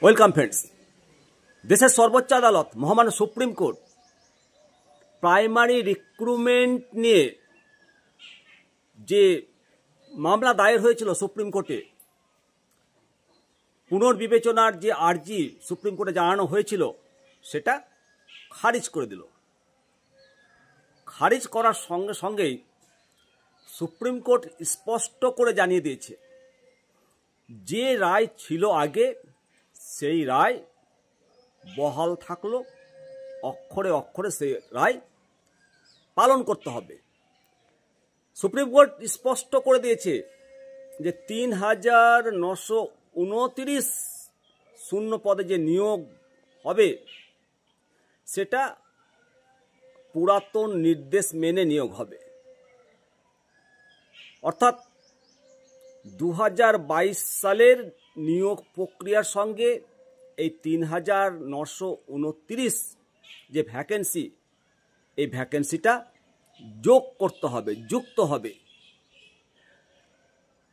Welcome friends. দেশের সর্বোচ্চ আদালত মহামান্য সুপ্রিম কোর্ট প্রাইমারি রিক্রুটমেন্ট নিয়ে যে মামলা দায়ের হয়েছিল সুপ্রিম কোর্টে, পুনর্বিবেচনার যে আর্জি সুপ্রিম কোর্টে জানানো হয়েছিল সেটা খারিজ করে দিল। খারিজ করার সঙ্গে সঙ্গেই সুপ্রিম কোর্ট স্পষ্ট করে জানিয়ে দিয়েছে যে রায় ছিল আগে সেই রায় বহাল থাকলো, অক্ষরে অক্ষরে সেই রায় পালন করতে হবে। সুপ্রিম কোর্ট স্পষ্ট করে দিয়েছে যে ৩,৯২৯ শূন্য পদে যে নিয়োগ হবে সেটা পুরাতন নির্দেশ মেনে নিয়োগ হবে। অর্থাৎ ২০২২ সালের নিয়োগ প্রক্রিয়ার সঙ্গে এই ৩,৯২৯ যে ভ্যাকেন্সি, এই ভ্যাকেন্সিটা যোগ করতে হবে, যুক্ত হবে।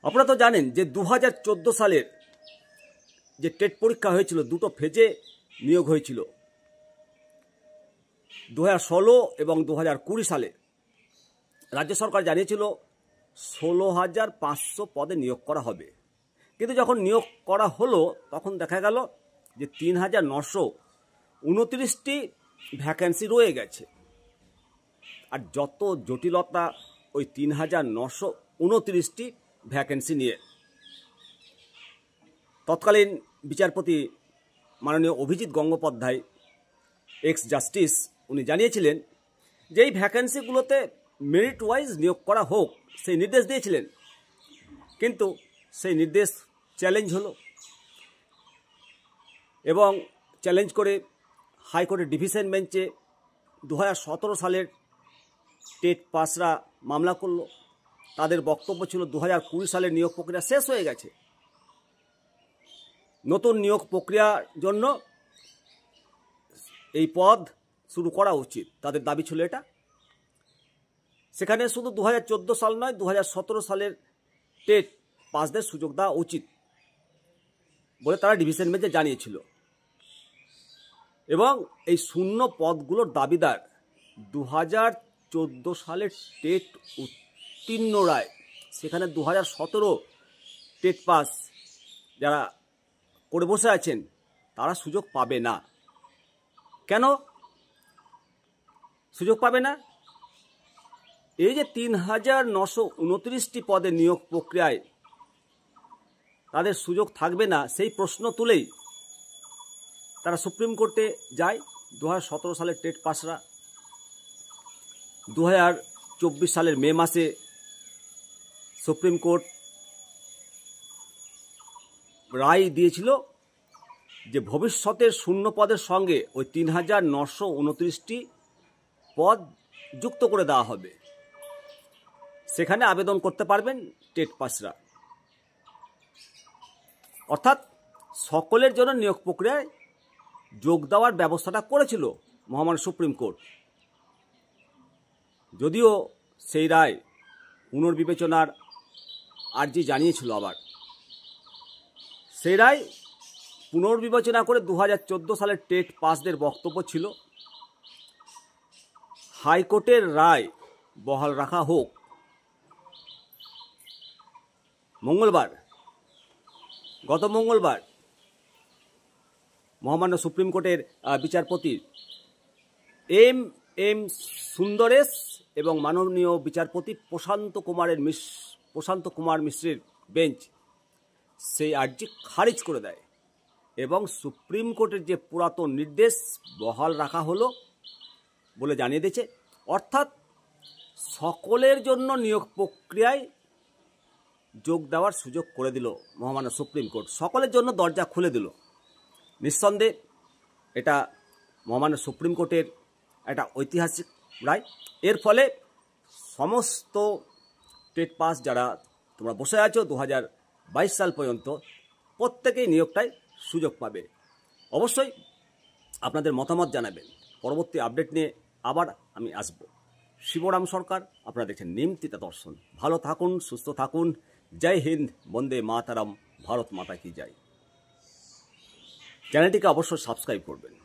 আপনারা তো জানেন যে ২০১৪ সালের যে টেট পরীক্ষা হয়েছিল, দুটো ফেজে নিয়োগ হয়েছিল, ২০১৬ এবং ২০২০ সালে রাজ্য সরকার জানিয়েছিল ১৬,৫০০ পদে নিয়োগ করা হবে। কিন্তু যখন নিয়োগ করা হলো তখন দেখা গেল যে ৩,৯২৯টি ভ্যাকেন্সি রয়ে গেছে। আর যত জটিলতা ওই ৩,৯২৯টি ভ্যাকেন্সি নিয়ে। তৎকালীন বিচারপতি মাননীয় অভিজিৎ গঙ্গোপাধ্যায়, এক্স জাস্টিস, উনি জানিয়েছিলেন যে এই ভ্যাকেন্সিগুলোতে মেরিট ওয়াইজ নিয়োগ করা হোক, সেই নির্দেশ দিয়েছিলেন। কিন্তু সেই নির্দেশ চ্যালেঞ্জ হলো এবং চ্যালেঞ্জ করে হাইকোর্টের ডিভিশন বেঞ্চে ২০১৭ সালের টেট পাসরা মামলা করলো। তাদের বক্তব্য ছিল ২০২০ সালের নিয়োগ প্রক্রিয়া শেষ হয়ে গেছে, নতুন নিয়োগ প্রক্রিয়ার জন্য এই পদ শুরু করা উচিত, তাদের দাবি ছিল এটা। সেখানে শুধু ২০১৪ সাল নয়, ২০১৭ সালের টেট পাসদের সুযোগ দেওয়া উচিত বলে তারা ডিভিশন বেঞ্চে জানিয়েছিল। এবং এই শূন্য পদগুলোর দাবিদার ২০১৪ সালের টেট উত্তীর্ণ রায়, সেখানে ২০১৭ টেট পাস যারা করে বসে আছেন তারা সুযোগ পাবে না। কেন সুযোগ পাবে না? এই যে ৩,৯২৯টি পদে নিয়োগ প্রক্রিয়ায় তাদের সুযোগ থাকবে না, সেই প্রশ্ন তুলেই তারা সুপ্রিম কোর্টে যায়। ২০১৭ সালের টেট পাসরা ২০২৪ সালের মে মাসে সুপ্রিম কোর্ট রায় দিয়েছিল যে ভবিষ্যতের শূন্য পদের সঙ্গে ওই ৩,৯২৯টি পদ যুক্ত করে দেওয়া হবে। সেখানে আবেদন করতে পারবেন টেট পাসরা। অর্থাৎ সকলের জন্য নিয়োগ প্রক্রিয়ায় যোগ দেওয়ার ব্যবস্থাটা করেছিল মহামান্য সুপ্রিম কোর্ট। যদিও সেই রায় পুনর্বিবেচনার আর্জি জানিয়েছিল, আবার সেই রায় পুনর্বিবেচনা করে ২০১৪ সালের টেট পাসদের বক্তব্য ছিল হাইকোর্টের রায় বহাল রাখা হোক। গত মঙ্গলবার মহামান্য সুপ্রিম কোর্টের বিচারপতি এম সুন্দরেশ এবং মাননীয় বিচারপতি প্রশান্ত কুমার মিশ্রের বেঞ্চ সেই আর্জি খারিজ করে দেয় এবং সুপ্রিম কোর্টের যে পুরাতন নির্দেশ বহাল রাখা হলো বলে জানিয়ে দিয়েছে। অর্থাৎ সকলের জন্য নিয়োগ প্রক্রিয়ায় যোগ দেওয়ার সুযোগ করে দিল মহামান্য সুপ্রিম কোর্ট, সকলের জন্য দরজা খুলে দিল। নিঃসন্দেহে এটা মহামান্য সুপ্রিম কোর্টের একটা ঐতিহাসিক রায়। এর ফলে সমস্ত টেট পাস যারা তোমরা বসে আছো ২০২২ সাল পর্যন্ত, প্রত্যেকেই নিয়োগটায় সুযোগ পাবে। অবশ্যই আপনাদের মতামত জানাবেন। পরবর্তী আপডেট নিয়ে আবার আমি আসব। শিবরাম সরকার, আপনারা দেখছেন নিমতিতা দর্শন। ভালো থাকুন, সুস্থ থাকুন। জয় হিন্দ, বন্দে মাতারাম, ভারত মাতা কি জয়। চ্যানেলটিকে অবশ্যই সাবস্ক্রাইব করবেন।